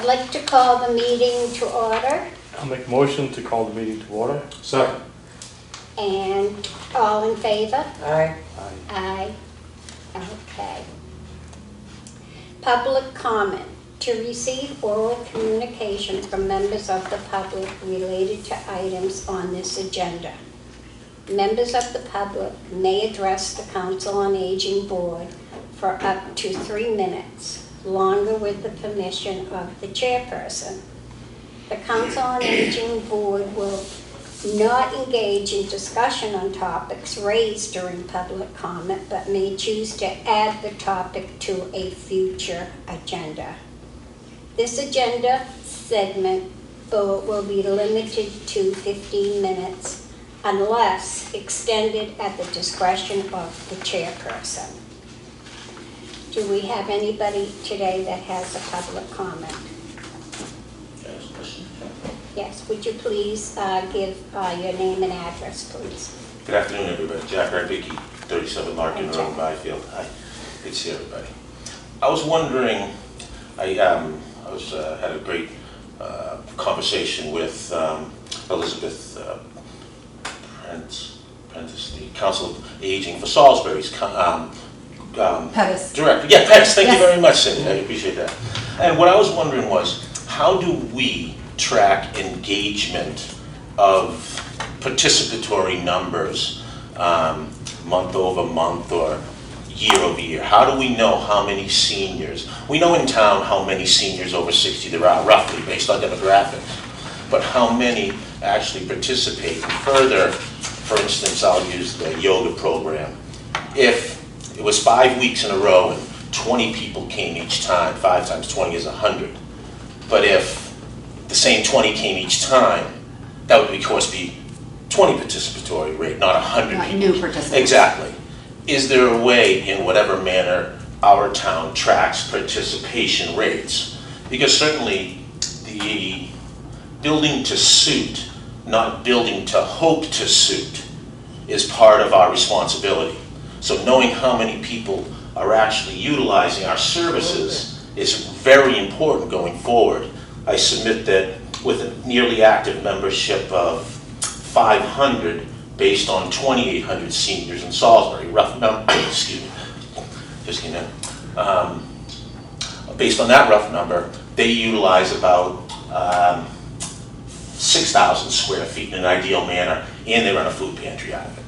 I'd like to call the meeting to order. I'll make a motion to call the meeting to order. Second. And all in favor? Aye. Aye. Okay. Public comment. To receive oral communication from members of the public related to items on this agenda. Members of the public may address the Council on Aging Board for up to 3 minutes, longer with the permission of the chairperson. The Council on Aging Board will not engage in discussion on topics raised during public comment, but may choose to add the topic to a future agenda. This agenda segment will be limited to 15 minutes unless extended at the discretion of the chairperson. Do we have anybody today that has a public comment? Yes, would you please give your name and address, please? Good afternoon, everybody. Jack Radicki, 37 Larkin Road, Bayfield. Hi, good to see everybody. I was wondering, I had a great conversation with Elizabeth Prentice, the Council of Aging for Salisbury's Pettis. director. Yeah, Pettis, thank Yes. you very much, Cindy. I appreciate that. And what I was wondering was, how do we track engagement of participatory numbers month over month or year over year? How do we know how many seniors? We know in town how many seniors over 60 there are, roughly, based on demographics. But how many actually participate? And further, for instance, I'll use the yoga program. If it was 5 weeks in a row and 20 people came each time, 5 times 20 is 100. But if the same 20 came each time, that would of course be 20 participatory rate, not 100 Not people. new participants. Exactly. Is there a way, in whatever manner our town tracks participation rates? Because certainly the building to suit, not building to hope to suit, is part of our responsibility. So knowing how many people are actually utilizing our services is very important going forward. I submit that with a nearly active membership of 500 based on 2,800 seniors in Salisbury, rough number, excuse me, just you know, based on that rough number, they utilize about 6,000 square feet in an ideal manner, and they run a food pantry out of it.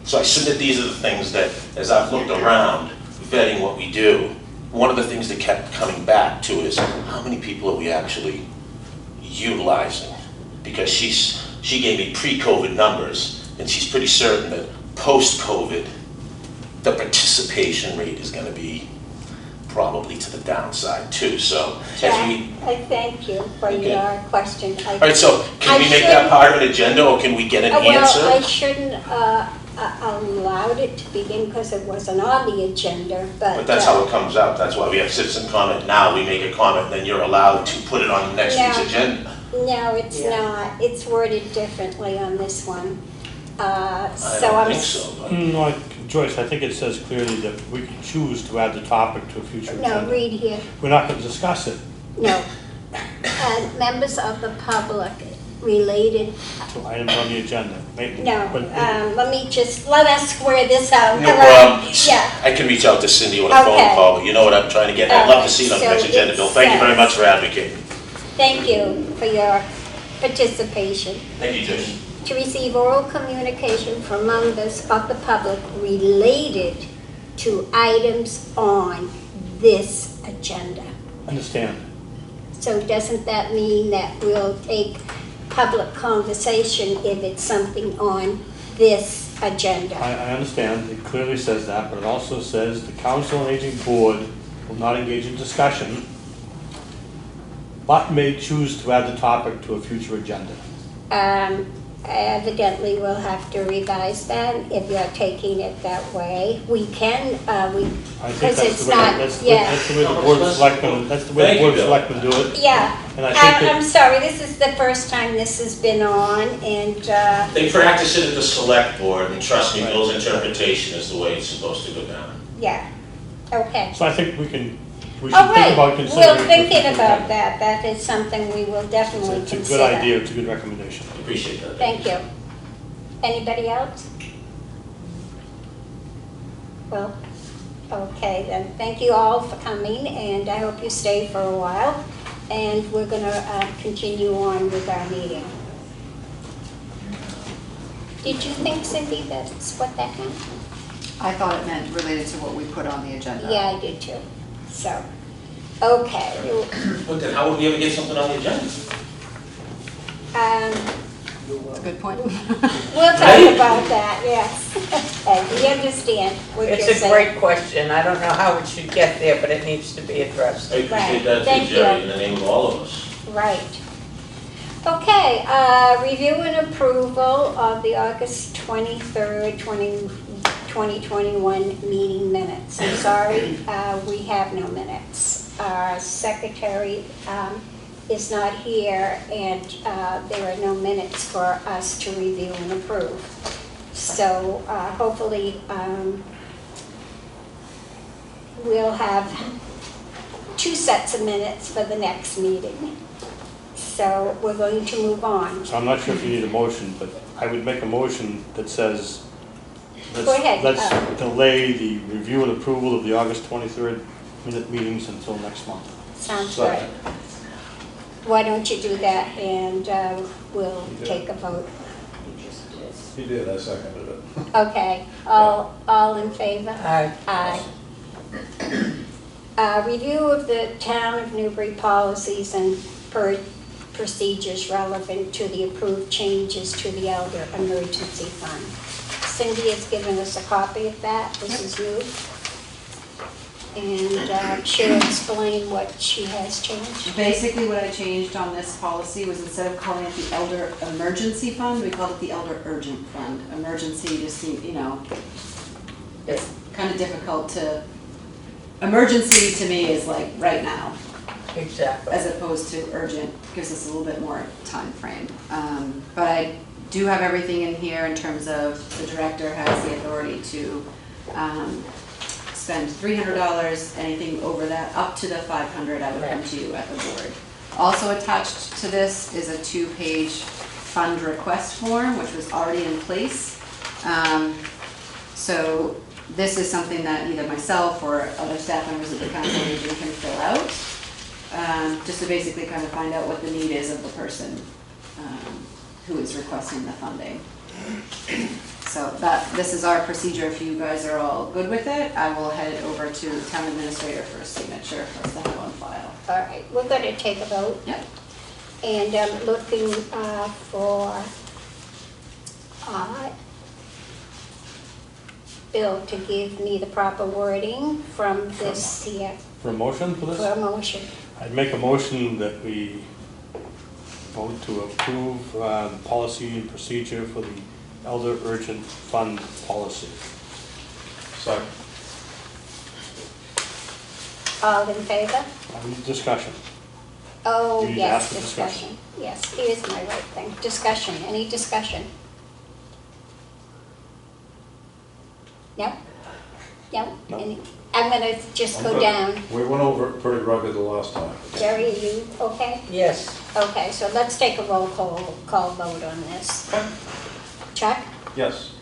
So I submit these are the things that, as I've looked around, vetting what we do, one of the things that kept coming back to is how many people are we actually utilizing? Because she gave me pre-COVID numbers, and she's pretty certain that post-COVID, the participation rate is going to be probably to the downside too. So Jack, as we, I thank you for your question. all right. So can we make that part of an agenda, or can we get an answer? Well, I shouldn't allowed it to begin because it wasn't on the agenda, But that's how it comes out. That's why we have citizen comment. Now we make a comment, then you're allowed to put it on the next week's agenda. No, it's not. It's worded differently on this one. I don't think so. But No, Joyce, I think it says clearly that we can choose to add the topic to a future agenda. No, read here. We're not going to discuss it. No. Members of the public related. To items on the agenda. No, But let us square this out. No problem. Yeah. I can reach out to Cindy with a phone call, but you know what I'm trying to get. I'd love to see it on the So next agenda, it Bill. Thank you very says- much for advocating. Thank you for your participation. Thank you, Joyce. To receive oral communication from members of the public related to items on this agenda. understand. So doesn't that mean that we'll take public conversation if it's something on this agenda? I understand. It clearly says that, but it also says the Council on Aging Board will not engage in discussion, but may choose to add the topic to a future agenda. Evidently, we'll have to revise that if you're taking it that way. We can, I think because that's it's the way, not, that's yeah. the way the Board of Selectmen, that's the way the Board of Selectmen do it. Yeah, And I think I'm sorry, this is the first time this has been on, and, They practice it at the select board, and trust me, Bill's interpretation is the way it's supposed to go down. yeah, okay. So I think we can We should All think about right, considering. we're it for thinking future about time. that. That is something we will definitely It's a consider. good idea, it's a good recommendation. Appreciate that. Thank you. Anybody else? Well, okay then. Thank you all for coming, and I hope you stay for a while. And we're gonna continue on with our meeting. Did you think, Cindy, that's what that meant? I thought it meant related to what we put on the agenda. Yeah, I did too. So, okay. But then how would we ever get something on the agenda? That's a good point. We'll talk about that, yes. Okay, we understand what you're saying. It's a great question. I don't know how it should get there, but it needs to be addressed. I appreciate that Thank too, Jerry, you. in the name of all of us. Right. Okay, review and approval of the August 23rd, 2021 meeting minutes. I'm sorry, we have no minutes. Our secretary is not here, and there are no minutes for us to review and approve. So hopefully we'll have 2 sets of minutes for the next meeting. So we're going to move on. So I'm not sure if you need a motion, but I would make a motion that says, Go ahead. let's delay the review and approval of the August 23rd minute meetings until next month. Sounds good. Why don't you do that, and we'll take a vote. He did, I seconded it. Okay, all in favor? Aye. Aye. Review of the Town of Newbury policies and procedures relevant to the approved changes to the Elder Emergency Fund. Cindy has given us a copy of that. This is new. And she'll explain what she has changed. Basically, what I changed on this policy was instead of calling it the Elder Emergency Fund, we called it the Elder Urgent Fund. Emergency just seemed, it's kind of difficult to, emergency to me is like right now, Exactly. as opposed to urgent, gives us a little bit more time frame. But I do have everything in here in terms of the director has the authority to spend $300, anything over that, up to the $500, I would come to you at the board. Also attached to this is a 2-page fund request form, which was already in place. So this is something that either myself or other staff members of the council on aging can fill out, just to basically kind of find out what the need is of the person who is requesting the funding. So this is our procedure. If you guys are all good with it, I will head it over to the town administrator for a signature for us to have on file. All right, we're going to take a vote. Yep. And I'm looking for Bill to give me the proper wording from this here, For a motion for this? for a motion. I'd make a motion that we vote to approve policy and procedure for the Elder Urgent Fund policy. Second. All in favor? Discussion. Oh, You need to yes, ask for discussion. discussion. Yes, here's my right thing. Discussion, any discussion? No? No? No. I'm gonna just go I'm good. down. We went over it pretty rugged the last time. Jerry, are you okay? Yes. Okay, so let's take a roll call vote on this. Chuck? Yes.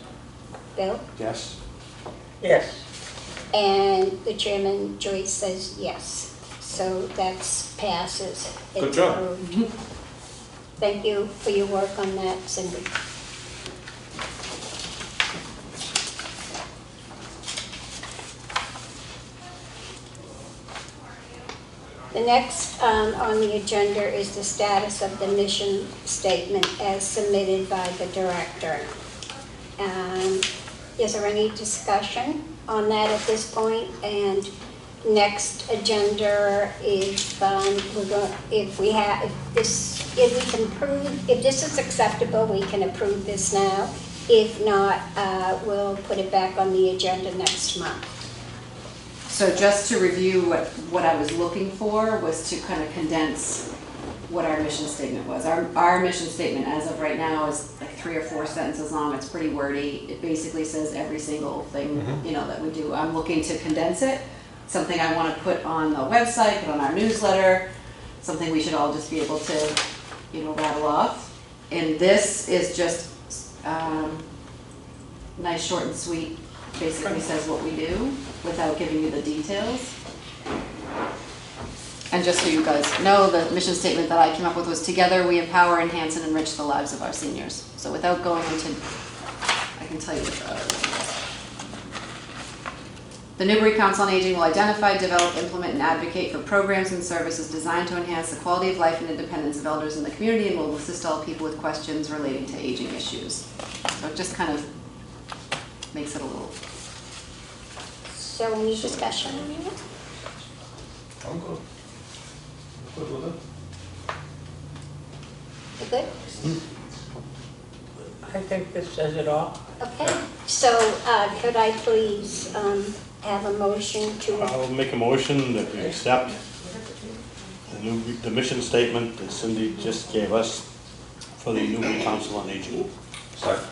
Bill? Yes? Yes. And the chairman, Joyce, says yes. So that's passes. Good It's job. approved. Thank you for your work on that, Cindy. The next on the agenda is the status of the mission statement as submitted by the director. Is there any discussion on that at this point? And next agenda, if this is acceptable, we can approve this now. If not, we'll put it back on the agenda next month. So just to review what I was looking for was to kind of condense what our mission statement was. Our mission statement as of right now is like 3 or 4 sentences long. It's pretty wordy. It basically says every single thing, that we do. I'm looking to condense it. something I want to put on the website, put on our newsletter, something we should all just be able to, rattle off. And this is just nice, short and sweet, basically says what we do without giving you the details. And just so you guys know, the mission statement that I came up with was together we empower, enhance, and enrich the lives of our seniors. So without going into, I can tell you what the other one is. The Newbury Council on Aging will identify, develop, implement, and advocate for programs and services designed to enhance the quality of life and independence of elders in the community and will assist all people with questions relating to aging issues. So it just kind of makes it a little... So any discussion on it? I'm good. Good with it? You good? I think this says it all. Okay, so could I please have a motion to, I'll make a motion that we accept the mission statement that Cindy just gave us for the Newbury Council on Aging. Second.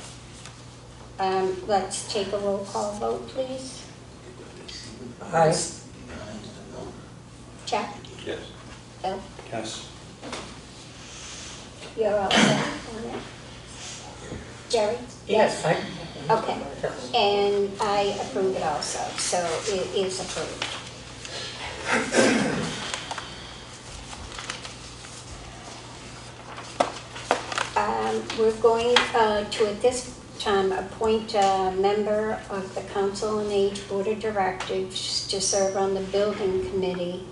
let's take a roll call vote, please. Aye. Jack? Yes. Bill? Yes. You're all set on it? Jerry? Yes, I, Okay, and I approve it also, so it is approved. We're going to, at this time, appoint a member of the Council on Age Board of Directors to serve on the building committee.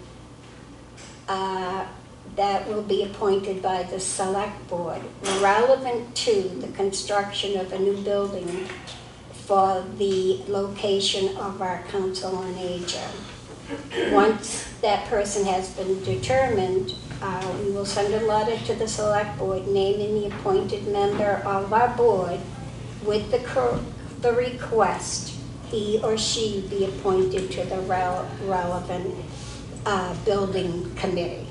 That will be appointed by the Select Board, relevant to the construction of a new building for the location of our Council on Aging. Once that person has been determined, we will send a letter to the Select Board naming the appointed member of our board with the request he or she be appointed to the relevant building committee.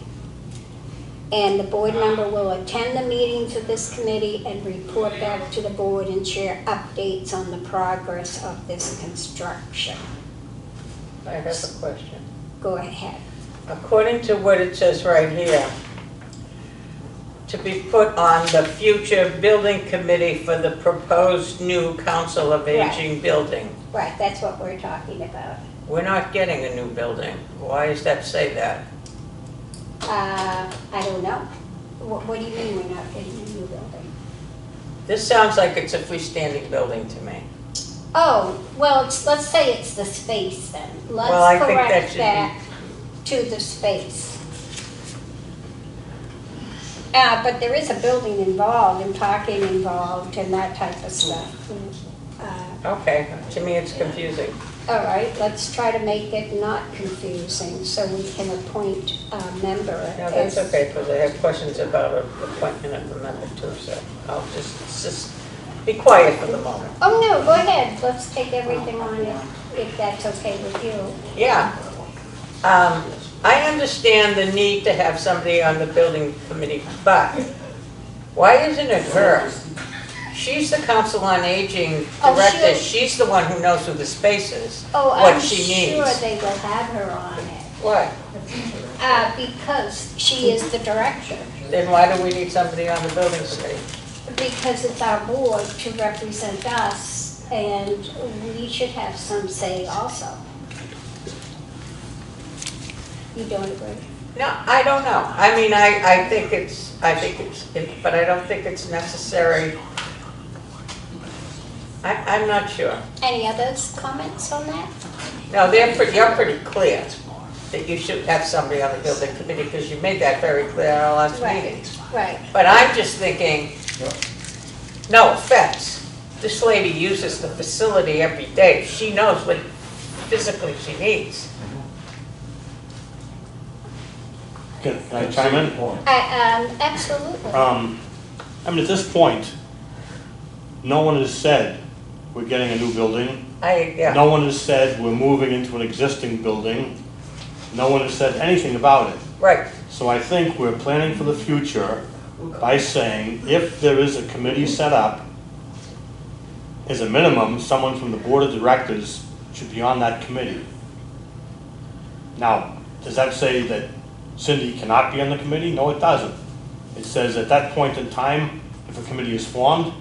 And the board member will attend the meetings of this committee and report back to the board and share updates on the progress of this construction. I have a question. Go ahead. According to what it says right here, to be put on the future building committee for the proposed new Council of Aging building. Right, that's what we're talking about. We're not getting a new building. Why does that say that? I don't know. What do you mean we're not getting a new building? This sounds like it's a freestanding building to me. Oh, well, let's say it's the space then. Well, I Let's think that correct should that to the space. But there is a building involved and parking involved and that type of stuff. Okay, to me it's confusing. All right, let's try to make it not confusing so we can appoint a member. No, that's okay, because I have questions about an appointment of a member too, so I'll just be quiet for the moment. Oh, no, go ahead. Let's take everything on if that's okay with you. Yeah. I understand the need to have somebody on the building committee, but why isn't it her? She's the Council on Aging Oh, director. She's the one who knows who the space is, Oh, what I'm she sure needs. they will have her on it. What? Because she is the director. Then why do we need somebody on the building committee? Because it's our board to represent us, and we should have some say also. You don't agree? No, I don't know. I mean, I think it's, but I don't think it's necessary. I'm not sure. Any others comments on that? No, you're pretty clear that you should have somebody on the building committee because you made that very clear at our last meeting. Right. But I'm just thinking, no offense, this lady uses the facility every day. She knows what physically she needs. Can I chime in? Absolutely. I mean, at this point, no one has said we're getting a new building. Yeah. No one has said we're moving into an existing building. No one has said anything about it. Right. So I think we're planning for the future by saying if there is a committee set up, as a minimum, someone from the board of directors should be on that committee. Now, does that say that Cindy cannot be on the committee? No, it doesn't. It says at that point in time, if a committee is formed,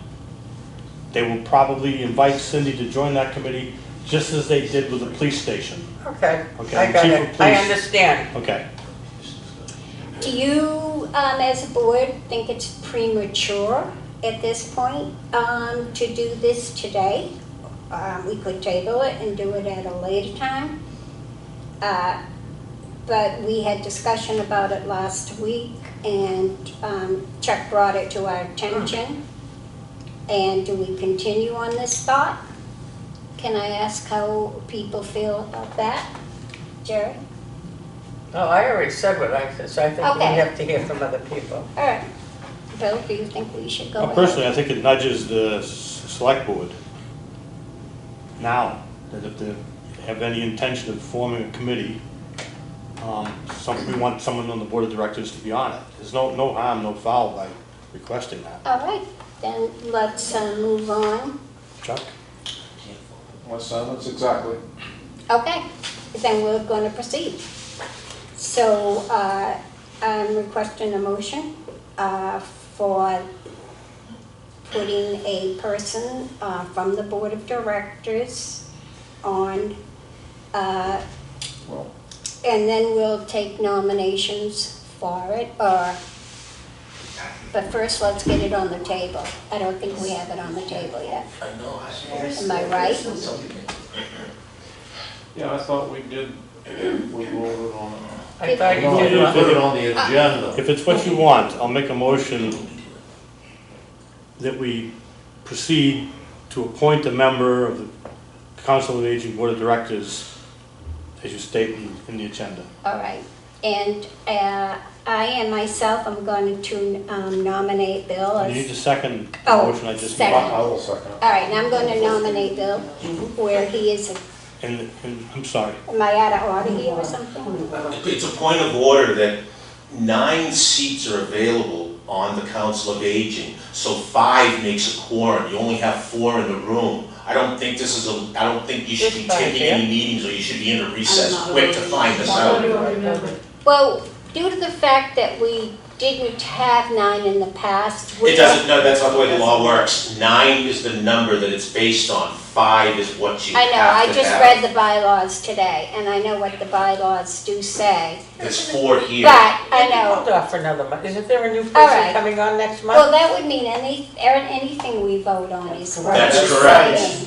they will probably invite Cindy to join that committee, just as they did with the police station. Okay, Okay, I got chief it, of I police. understand. Okay. Do you, as a board, think it's premature at this point to do this today? We could table it and do it at a later time. But we had discussion about it last week, and Chuck brought it to our attention. And do we continue on this thought? Can I ask how people feel about that? Jerry? Oh, I already said what I said, so I think we Okay. have to hear from other people. All right. Bill, do you think we should go Well, ahead? personally, I think it nudges the select board now, that if they have any intention of forming a committee, we want someone on the board of directors to be on it. There's no harm, no foul by requesting that. All right, then let's move on. Chuck? My silence, exactly. Okay, then we're going to proceed. So I'm requesting a motion for putting a person from the board of directors on, Well, and then we'll take nominations for it, but first let's get it on the table. I don't think we have it on the table yet. I know. Am I right? yeah, I thought we did, we voted on it. I thought you No, did you one. put it on the agenda. If it's what you want, I'll make a motion that we proceed to appoint a member of the Council of Aging Board of Directors, as you state in the agenda. All right, and I and myself, I'm going to nominate Bill You need as, to second the Oh, motion I just second. made. I will second it. all right, and I'm going to nominate Bill where he is, And I'm sorry, am I out of order here or something? It's a point of order that 9 seats are available on the Council of Aging, so 5 makes a quorum. You only have 4 in the room. I don't think I don't think you should be This time, taking yeah. any meetings, or you should be in a recess quick to find this out. Well, due to the fact that we didn't have 9 in the past. It doesn't, no, that's not the way the law works. 9 is the number that it's based on, 5 is what you I have to know, I have. just read the bylaws today, and I know what the bylaws do say, There's 4 here. but I know. Hold off for another month. Isn't there a new All person right. coming on next Well, month? that would mean anything we vote on is. That's correct.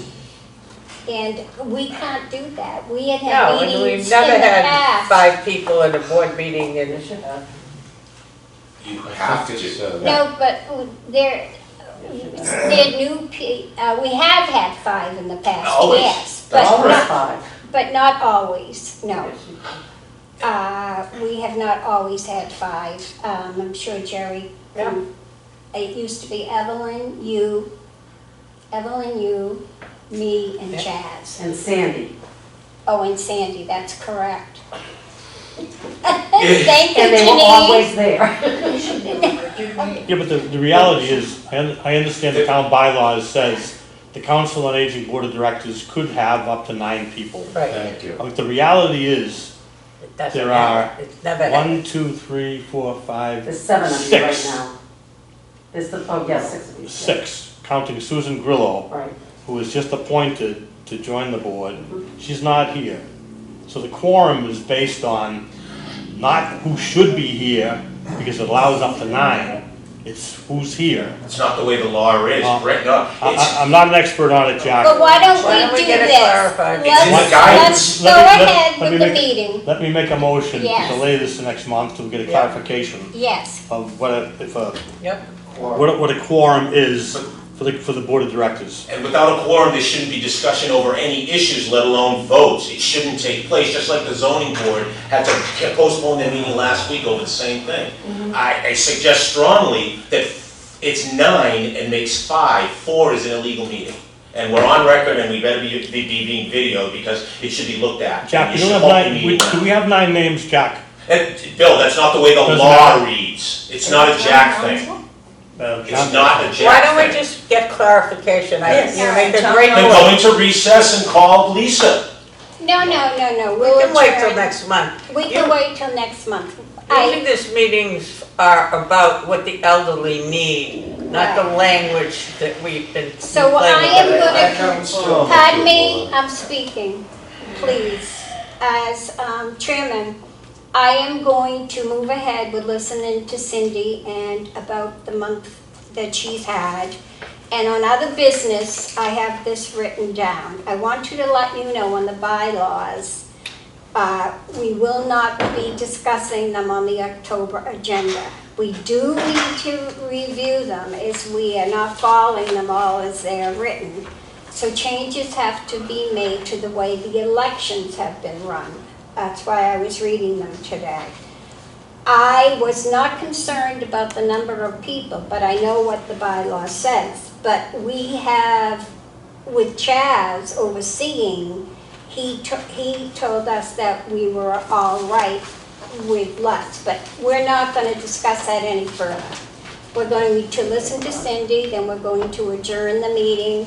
And we can't do that. We had No, had and meetings we've in never the had past. 5 people at a board meeting and, You have to. No, but they're new, we have had 5 in the past, Always. yes. That's but correct. not- But not always, no. We have not always had 5. I'm sure Jerry, Yeah. it used to be Evelyn, you, me, and Yeah. Chaz. And Sandy. Oh, and Sandy, that's correct. Thank you, And they were Janine. always there. yeah, but the reality is, I understand the town bylaws says the Council on Aging Board of Directors could have up to 9 people. right, Thank you. But the reality is, it doesn't There happen. It's never happened. 1, 2, 3, 4, 5, There's 7 of you right 6. now. There's the, oh, yes, 6 of you. 6, counting Susan Grillo, Right. who was just appointed to join the board. She's not here. So the quorum is based on not who should be here, because it allows up to 9. It's who's here. It's not the way the law is, right? No, it's, I'm not an expert on it, Jack. But why Why don't don't we we do get it this? clarified? It's in the guidance. Let's go Let me- let- ahead let me with the make- meeting. Let me make a motion to Yes. delay this the next month till we get a Yeah. clarification Yes, of what Yep, a quorum is for the board of directors. and without a quorum, there shouldn't be discussion over any issues, let alone votes. It shouldn't take place, just like the zoning board had to postpone their meeting last week over the same thing. I suggest strongly that it's 9 and makes 5, 4 is an illegal meeting. And we're on record, and we better be being videoed, because it should be looked at. Jack, And you you don't should have hold the 9, meeting do now. we have 9 names, Jack? Bill, that's not the way the Doesn't law matter. reads. It's not a Jack thing. It's not a Jack thing. why don't we just get clarification? Yes. You make a Tell great me Then point. go into recess and call Lisa. No, We we'll can wait till adjourn. next month. We can wait till next month. Usually these meetings are about what the elderly need, not the Right. language that we've been So I complaining am about. gonna, pardon me, I'm speaking, please. As chairman, I am going to move ahead with listening to Cindy and about the month that she's had. And on other business, I have this written down. I want you to let you know on the bylaws, we will not be discussing them on the October agenda. We do need to review them as we are not following them all as they are written. So changes have to be made to the way the elections have been run. That's why I was reading them today. I was not concerned about the number of people, but I know what the bylaw says. But we have, with Chaz overseeing, he told us that we were all right with less, but we're not going to discuss that any further. We're going to listen to Cindy, then we're going to adjourn the meeting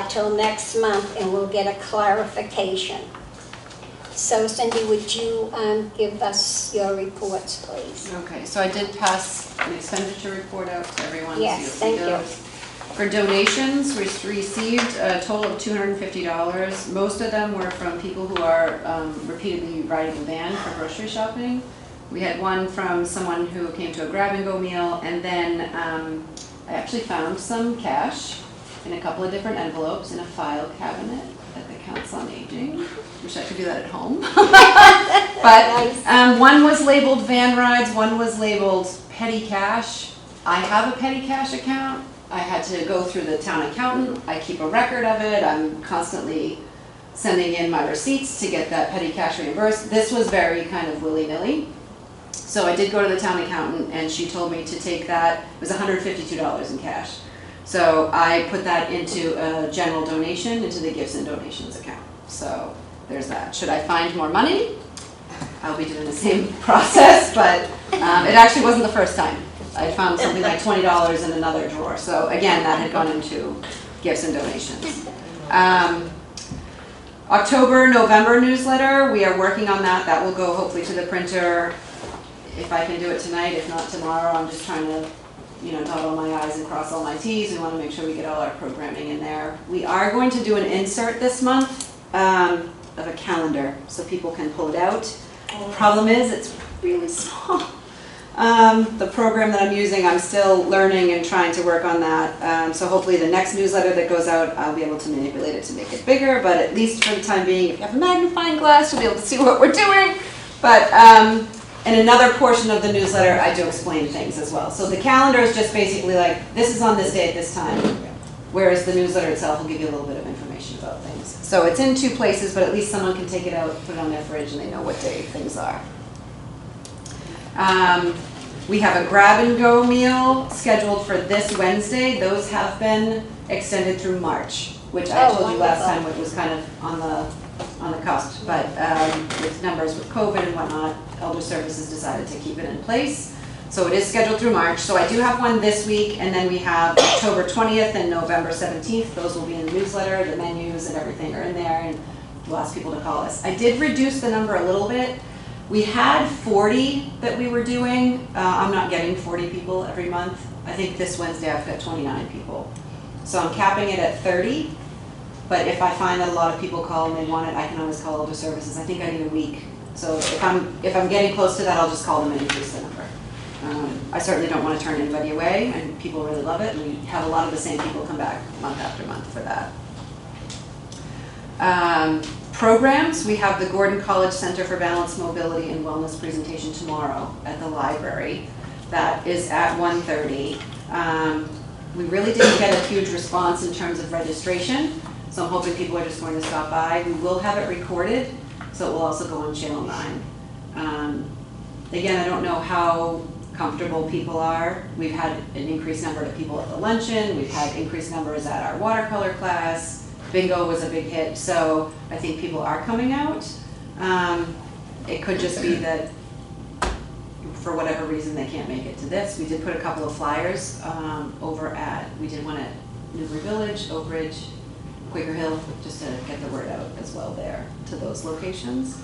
till next month, and we'll get a clarification. So Cindy, would you give us your reports, please? Okay, so I did pass an expenditure report out to everyone. Yes, so you'll see thank you. those. For donations, we received a total of $250. Most of them were from people who are repeatedly riding the van for grocery shopping. We had one from someone who came to a grab-and-go meal, and then I actually found some cash in a couple of different envelopes in a file cabinet at the Council on Aging. Wish I could do that at home. But one was labeled van rides, one was labeled petty cash. I have a petty cash account. I had to go through the town accountant. I keep a record of it. I'm constantly sending in my receipts to get that petty cash reimbursed. This was very kind of willy-nilly. So I did go to the town accountant, and she told me to take that. It was $152 in cash. So I put that into a general donation, into the gifts and donations account. So there's that. Should I find more money? I'll be doing the same process, but it actually wasn't the first time. I found something like $20 in another drawer. So again, that had gone into gifts and donations. October, November newsletter, we are working on that. That will go hopefully to the printer if I can do it tonight. If not tomorrow, I'm just trying to dot all my I's and cross all my T's. We want to make sure we get all our programming in there. We are going to do an insert this month of a calendar so people can pull it out. The problem is it's really small. The program that I'm using, I'm still learning and trying to work on that. So hopefully the next newsletter that goes out, I'll be able to manipulate it to make it bigger. But at least for the time being, if you have a magnifying glass, you'll be able to see what we're doing. But in another portion of the newsletter, I do explain things as well. So the calendar is just basically like, this is on this day at this time. Whereas the newsletter itself will give you a little bit of information about things. So it's in 2 places, but at least someone can take it out, put it on their fridge, and they know what day things are. We have a grab-and-go meal scheduled for this Wednesday. Those have been extended through March, which I told you last time it was kind of on the cusp. But with numbers with COVID and whatnot, Elder Services decided to keep it in place. So it is scheduled through March. So I do have one this week, and then we have October 20th and November 17th. Those will be in the newsletter. The menus and everything are in there, and we'll ask people to call us. I did reduce the number a little bit. We had 40 that we were doing. I'm not getting 40 people every month. I think this Wednesday I've got 29 people. So I'm capping it at 30. But if I find that a lot of people call and they want it, I can always call Elder Services. I think I need a week. So if I'm getting close to that, I'll just call them and increase the number. I certainly don't want to turn anybody away, and people really love it. And we have a lot of the same people come back month after month for that. Programs, we have the Gordon College Center for Balanced Mobility and Wellness presentation tomorrow at the library. That is at 1:30. We really didn't get a huge response in terms of registration, so I'm hoping people are just going to stop by. We will have it recorded, so it will also go on Channel 9. Again, I don't know how comfortable people are. We've had an increased number of people at the luncheon. We've had increased numbers at our watercolor class. Bingo was a big hit, so I think people are coming out. It could just be that for whatever reason they can't make it to this. We did put a couple of flyers we did one at Newbury Village, Oak Ridge, Quaker Hill, just to get the word out as well there to those locations.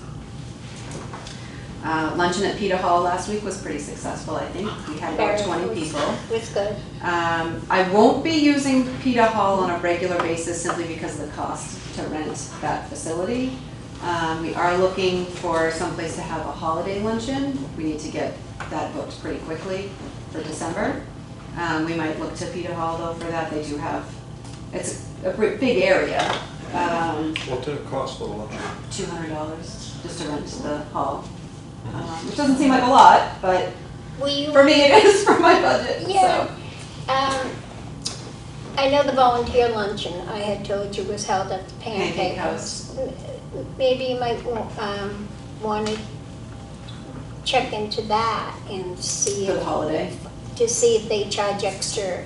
Luncheon at Peter Hall last week was pretty successful, I think. We had about 20 people. It's good. I won't be using Peter Hall on a regular basis simply because of the cost to rent that facility. We are looking for someplace to have a holiday luncheon. We need to get that booked pretty quickly for December. We might look to Peter Hall though for that. They do have, it's a big area. What did it cost for the luncheon? $200 just to rent the hall. Which doesn't seem like a lot, but Will you? for me it is for my budget, Yeah. so. I know the volunteer luncheon I had told you was held at the Pancake Pancake House. House. Maybe you might want to check into that and see For the holiday. to see if they charge extra.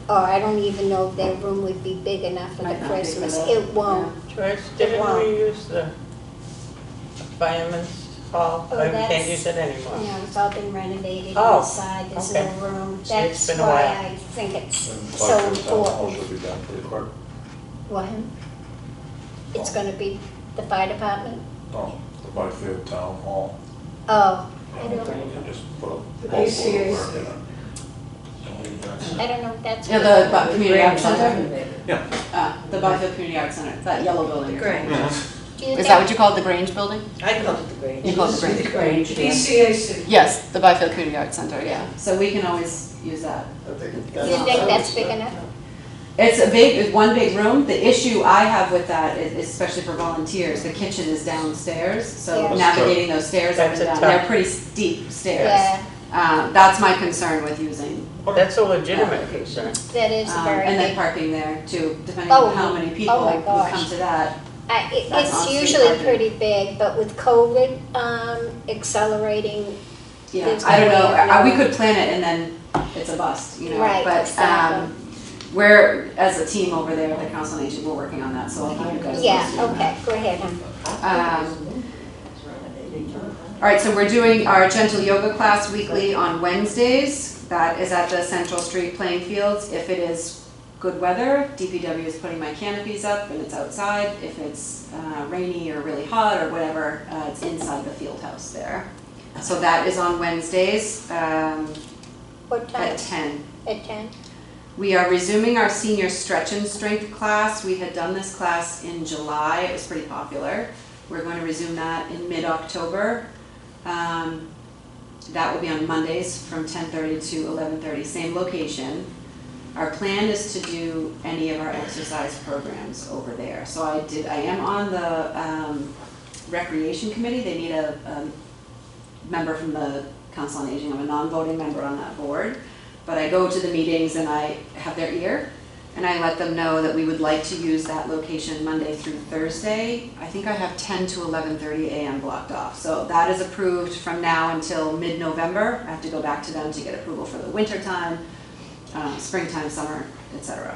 Or I don't even know if their room would be big enough for the Might not be for Christmas. that, It won't. Joyce, didn't we use the fireman's hall? Oh, We can't that's- use it anymore. You know, it's all been renovated Oh, inside, there's okay. no room. So it's That's been a why while. I think it's And so Bayfield Town Hall important. should be done pretty quick. What? It's gonna be the fire department? No, the Bayfield Town Hall. Oh, I You don't, can just put a The boatload of BCA's. work in it. I don't know if that's. Yeah, the community arts center? Yeah. The Bayfield Community Arts Center, that yellow building. Grange. Do you Is that what think- you call it, the Grange building? I called it the Grange. You call it the Grange? Grange, BCAC. Yes, the Byfield Community Arts Center, yeah. So we can always use that. Do you think that's big enough? It's one big room. The issue I have with that is, especially for volunteers, the kitchen is downstairs. So Yeah. navigating those stairs up That's and a down, tough- they're pretty steep stairs. Yeah, That's my concern with using. That's a legitimate concern. that is very And then big. parking there too, depending Oh, on how many people oh my who gosh. come to that. That's It's on-street usually parking. pretty big, but with COVID accelerating, Yeah, There's I don't no know, way of we knowing. could plan it and then it's a bust, you know, Right, but, exactly. we're, as a team over there at the Council on Aging, we're working on that, so I'll keep you guys posted. yeah, okay, go ahead, hon. All right, so we're doing our gentle yoga class weekly on Wednesdays. That is at the Central Street playing fields. If it is good weather, DPW is putting my canopies up and it's outside. If it's rainy or really hot or whatever, it's inside the field house there. So that is on Wednesdays What time? at 10. At 10? We are resuming our senior stretch and strength class. We had done this class in July. It was pretty popular. We're going to resume that in mid-October. That will be on Mondays from 10:30 to 11:30, same location. Our plan is to do any of our exercise programs over there. So I am on the recreation committee. They need a member from the Council on Aging. I'm a non-voting member on that board. But I go to the meetings and I have their ear, and I let them know that we would like to use that location Monday through Thursday. I think I have 10 to 11:30 a.m. blocked off. So that is approved from now until mid-November. I have to go back to them to get approval for the winter time, springtime, summer, etc.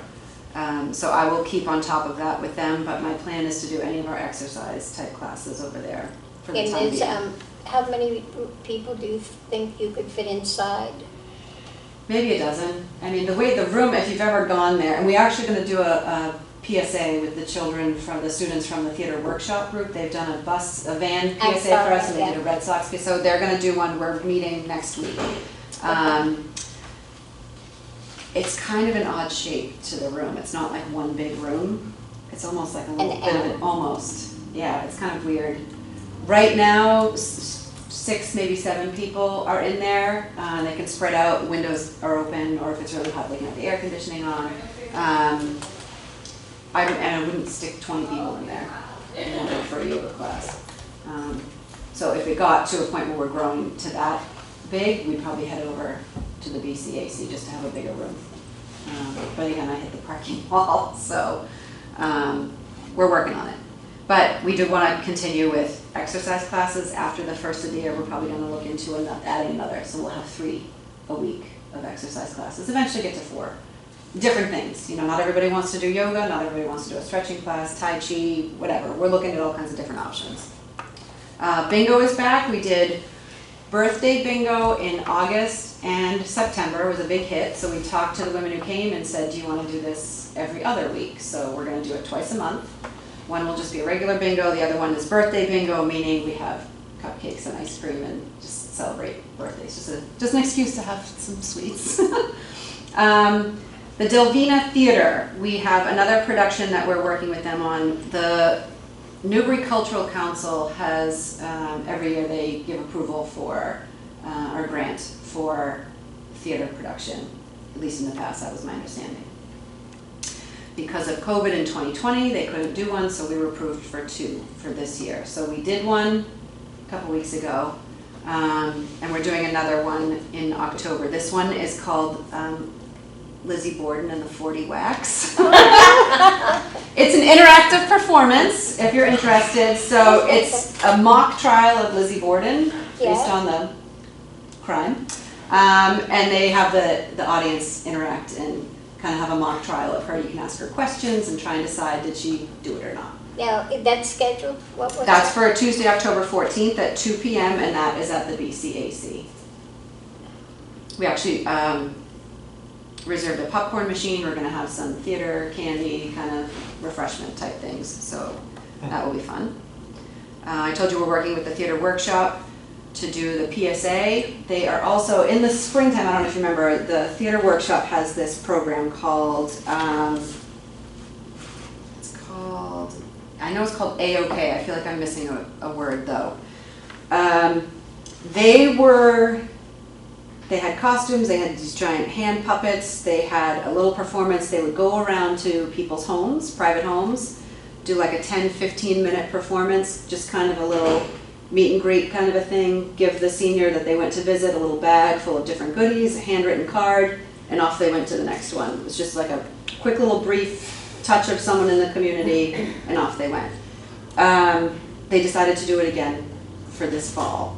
So I will keep on top of that with them, but my plan is to do any of our exercise type classes over there for the time And is, being. how many people do you think you could fit inside? Maybe a dozen. I mean, the way the room, if you've ever gone there, and we're actually going to do a PSA with the children from the students from the theater workshop group. They've done a van I PSA saw for us, that, and they did a yeah. Red Sox PSA. So they're going to do one. We're meeting next week. It's kind of an odd shape to the room. It's not like one big room. It's almost like a little An bit of L. an, almost. Yeah, it's kind of weird. Right now, 6, maybe 7 people are in there. They can spread out, windows are open, or if it's really hot, they can have the air conditioning on. And I wouldn't stick 20 people in there for a yoga class. So if it got to a point where we're growing to that big, we'd probably head over to the BCAC just to have a bigger room. But again, I hit the parking wall, so we're working on it. But we do want to continue with exercise classes. After the first of the year, we're probably going to look into adding another. So we'll have 3 a week of exercise classes. Eventually get to 4. Different things. You know, not everybody wants to do yoga. Not everybody wants to do a stretching class, Tai Chi, whatever. We're looking at all kinds of different options. Bingo is back. We did birthday bingo in August and September. It was a big hit. So we talked to the women who came and said, do you want to do this every other week? So we're going to do it twice a month. One will just be a regular bingo, the other one is birthday bingo, meaning we have cupcakes and ice cream and just celebrate birthdays. Just an excuse to have some sweets. The Delvina Theater, we have another production that we're working with them on. The Newbury Cultural Council has, every year they give approval for, or grant for theater production, at least in the past, that was my understanding. Because of COVID in 2020, they couldn't do one, so we were approved for 2 for this year. So we did one a couple weeks ago, and we're doing another one in October. This one is called Lizzie Borden and the 40 Wax. It's an interactive performance, if you're interested. So it's a mock trial of Lizzie Borden based on the crime. And they have the audience interact and kind of have a mock trial of her. You can ask her questions and try and decide, did she do it or not. Now, that's scheduled, what was That's it? for Tuesday, October 14th at 2 p.m. and that is at the BCAC. We actually reserved a popcorn machine. We're going to have some theater, candy, kind of refreshment type things. So that will be fun. I told you we're working with the theater workshop to do the PSA. They are also, in the springtime, I don't know if you remember, the theater workshop has this program called, I know it's called A-OK. I feel like I'm missing a word though. They had costumes, they had these giant hand puppets, they had a little performance. They would go around to people's homes, private homes, do like a 10-15 minute performance, just kind of a little meet and greet kind of a thing, give the senior that they went to visit a little bag full of different goodies, a handwritten card, and off they went to the next one. It was just like a quick little brief touch of someone in the community, and off they went. They decided to do it again for this fall,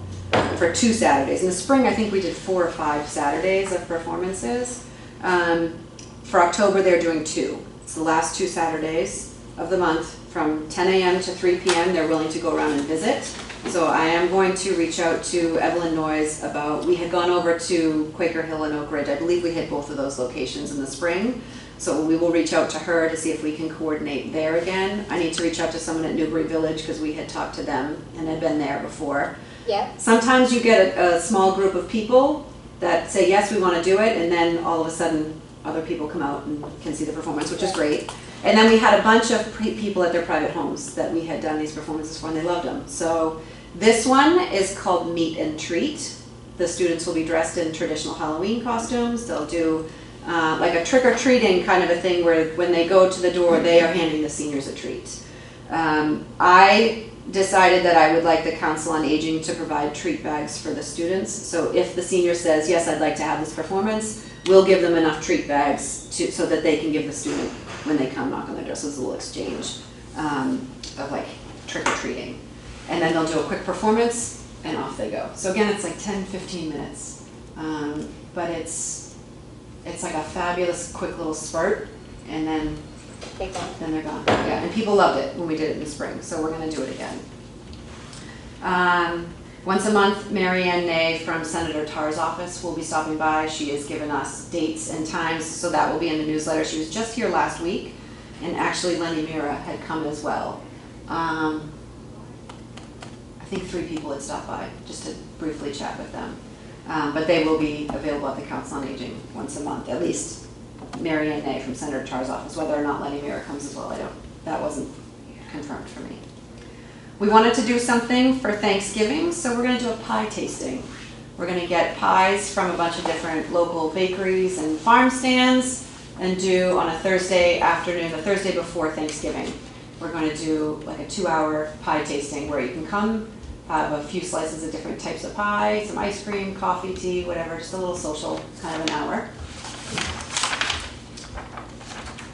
for 2 Saturdays. In the spring, I think we did 4 or 5 Saturdays of performances. For October, they're doing 2. It's the last 2 Saturdays of the month from 10 a.m. to 3 p.m. They're willing to go around and visit. So I am going to reach out to Evelyn Noyes about, we had gone over to Quaker Hill and Oak Ridge. I believe we hit both of those locations in the spring. So we will reach out to her to see if we can coordinate there again. I need to reach out to someone at Newbury Village because we had talked to them and had been there before. Yeah. Sometimes you get a small group of people that say, yes, we want to do it, and then all of a sudden other people come out and can see the performance, which is great. And then we had a bunch of people at their private homes that we had done these performances for, and they loved them. So this one is called Meet and Treat. The students will be dressed in traditional Halloween costumes. They'll do like a trick-or-treating kind of a thing where when they go to the door, they are handing the seniors a treat. I decided that I would like the Council on Aging to provide treat bags for the students. So if the senior says, yes, I'd like to have this performance, we'll give them enough treat bags so that they can give the student when they come knock on their door. So it's a little exchange of like trick-or-treating. And then they'll do a quick performance and off they go. So again, it's like 10-15 minutes. But it's like a fabulous quick little spurt, and then they're gone. Yeah, and people loved it when we did it in the spring, so we're going to do it again. Once a month, Mary Ann Ney from Senator Tarr's office will be stopping by. She has given us dates and times, so that will be in the newsletter. She was just here last week, and actually Lenny Mira had come as well. I think 3 people had stopped by just to briefly chat with them. But they will be available at the Council on Aging once a month, at least Mary Ann Ney from Senator Tarr's office. Whether or not Lenny Mira comes as well, that wasn't confirmed for me. We wanted to do something for Thanksgiving, so we're going to do a pie tasting. We're going to get pies from a bunch of different local bakeries and farm stands and do on a Thursday afternoon, the Thursday before Thanksgiving. We're going to do like a 2-hour pie tasting where you can come, have a few slices of different types of pie, some ice cream, coffee, tea, whatever, just a little social kind of an hour.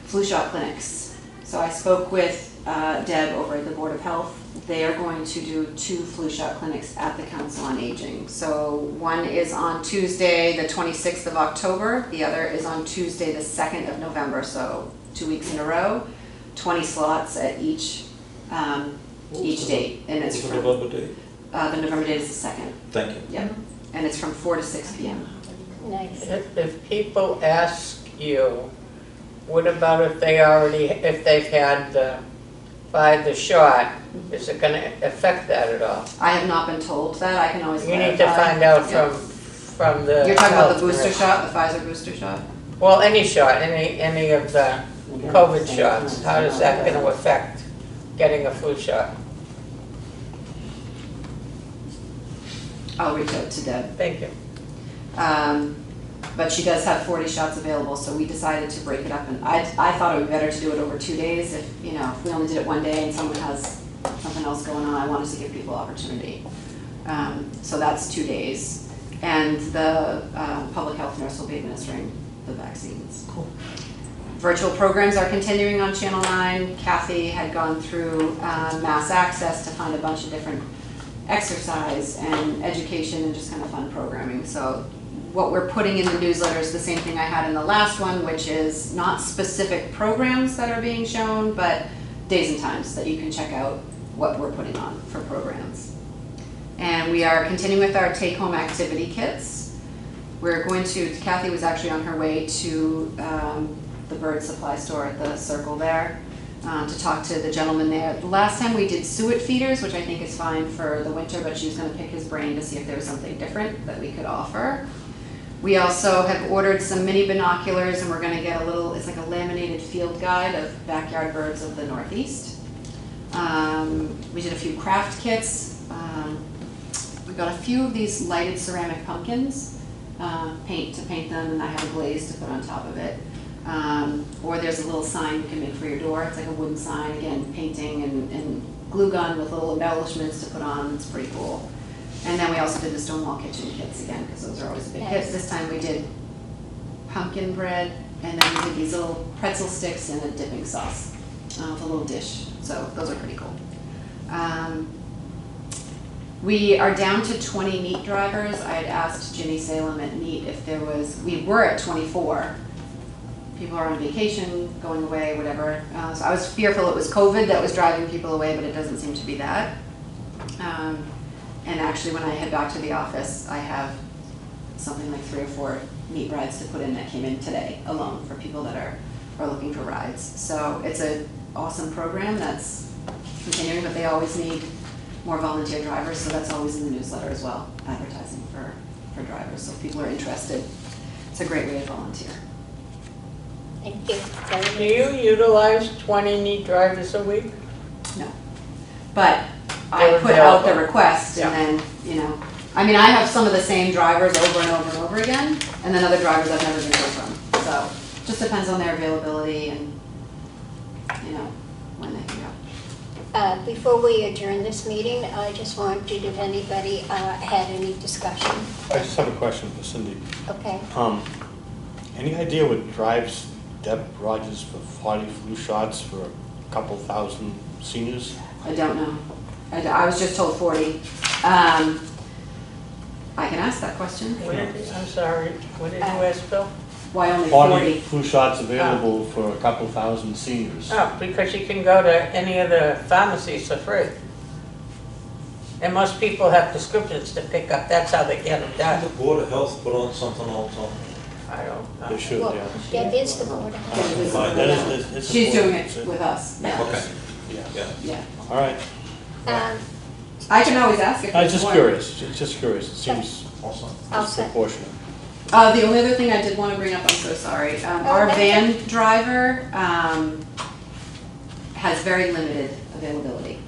Flu shot clinics. So I spoke with Deb over at the Board of Health. They are going to do 2 flu shot clinics at the Council on Aging. So one is on Tuesday, the 26th of October. The other is on Tuesday, the 2nd of November. So 2 weeks in a row, 20 slots at each date. And it's What's the from, November date? the November date is the 2nd. Thank you. Yep. And it's from 4 to 6 p.m. Nice. If people ask you, what about if they've had the by the shot, is it gonna affect that at all? I have not been told that, I can always You clarify. need to find out Yeah. from the. You're talking about the health booster commission. shot, the Pfizer booster shot? Well, any shot, any of the COVID shots, how is that gonna affect getting a flu shot? I'll reach out to Deb. Thank you. But she does have 40 shots available, so we decided to break it up, and I thought it would be better to do it over 2 days. If, you know, if we only did it one day and someone has something else going on, I wanted to give people opportunity. So that's 2 days. And the public health nurse will be administering the vaccines. Cool. Virtual programs are continuing on Channel 9. Kathy had gone through Mass Access to find a bunch of different exercise and education and just kind of fun programming. So what we're putting in the newsletter is the same thing I had in the last one, which is not specific programs that are being shown, but days and times that you can check out what we're putting on for programs. And we are continuing with our take-home activity kits. We're going to, Kathy was actually on her way to the bird supply store at the Circle there to talk to the gentleman there. The last time we did suet feeders, which I think is fine for the winter, but she was going to pick his brain to see if there was something different that we could offer. We also have ordered some mini binoculars, and we're going to get a little, it's like a laminated field guide of backyard birds of the Northeast. We did a few craft kits. We got a few of these lighted ceramic pumpkins, paint them, and I have a glaze to put on top of it. Or there's a little sign you can make for your door. It's like a wooden sign, again, painting and glue gun with little embellishments to put on. It's pretty cool. And then we also did the Stonewall kitchen kits again, because those are always a big hit. This time we did pumpkin bread, and then we did these little pretzel sticks and a dipping sauce with a little dish. So those are pretty cool. We are down to 20 meat drivers. I had asked Ginny Salem at Meat if there was, we were at 24. People are on vacation, going away, whatever. So I was fearful it was COVID that was driving people away, but it doesn't seem to be that. And actually, when I head back to the office, I have something like 3 or 4 meat rides to put in that came in today alone for people that are looking for rides. So it's an awesome program that's continuing, but they always need more volunteer drivers, so that's always in the newsletter as well, advertising for drivers. So if people are interested, it's a great way to volunteer. Thank you. Do you utilize 20 neat drivers a week? No. But I They're put out the available. request, and then, you know, I mean, I have some of the same drivers over and over and over again, and then other drivers I've never been heard from. So just depends on their availability and, you know, when they can go. Before we adjourn this meeting, I just wanted, if anybody had any discussion. I just have a question for Cindy. Okay. Any idea what drives Deb Rogers for 40 flu shots for a couple thousand seniors? I don't know. I was just told 40. I can ask that question. I'm sorry, what did you ask, Bill? Why only 40 40? flu shots available for a couple thousand seniors. Oh, because you can go to any of the pharmacies for free. And most people have prescriptions to pick up, that's how they get them The done. Board of Health put on something all the time. I don't know. They should, Well, yeah. Deb is the board of health. Yeah, Fine, That that is- it's She's doing important. it with us. Yeah. Okay, Yeah. yeah. Yeah. All right. Um, I can always ask if I was there's just more. curious, just curious. It seems Awesome. I'll say. disproportionate. The only other thing I did want to bring up, I'm so sorry. Our that's van driver has very limited availability,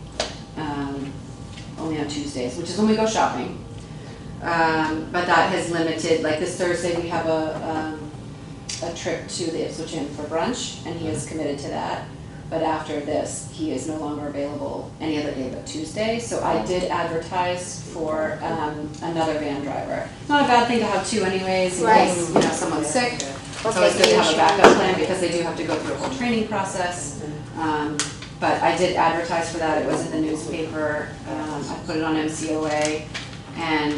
only on Tuesdays, which is when we go shopping. But that has limited, like this Thursday, we have a trip to the Ipswich Inn for brunch, and he is committed to that. But after this, he is no longer available any other day but Tuesday. So I did advertise for another van driver. Not a bad thing to have 2 anyways, in case, you know, someone's sick. It's always good to have a backup plan because they do have to go through a whole training process. But I did advertise for that. It was in the newspaper. I put it on MCOA. And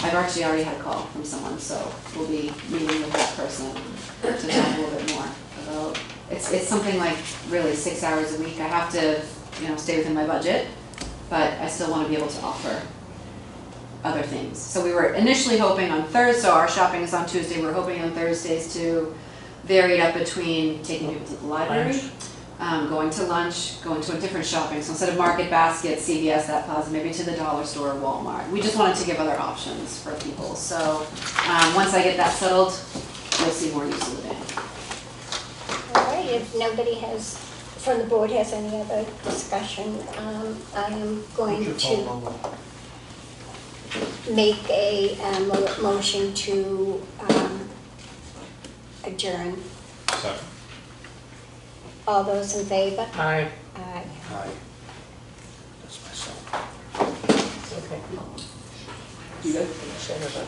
I've actually already had a call from someone, so we'll be meeting with that person to talk a little bit more about. It's something like really 6 hours a week. I have to, you know, stay within my budget, but I still want to be able to offer other things. So we were initially hoping on Thursday, so our shopping is on Tuesday, we're hoping on Thursdays to vary it up between taking people to the library, going to lunch, going to a different shopping. So instead of Market Basket, CVS, that plaza, maybe to the dollar store, Walmart. We just wanted to give other options for people. So once I get that settled, you'll see more use of the van. All right, if nobody has, from the board has any other discussion, I am going to make a motion to adjourn. Second. All those in favor? Aye, Aye. That's myself. okay. You good? Share about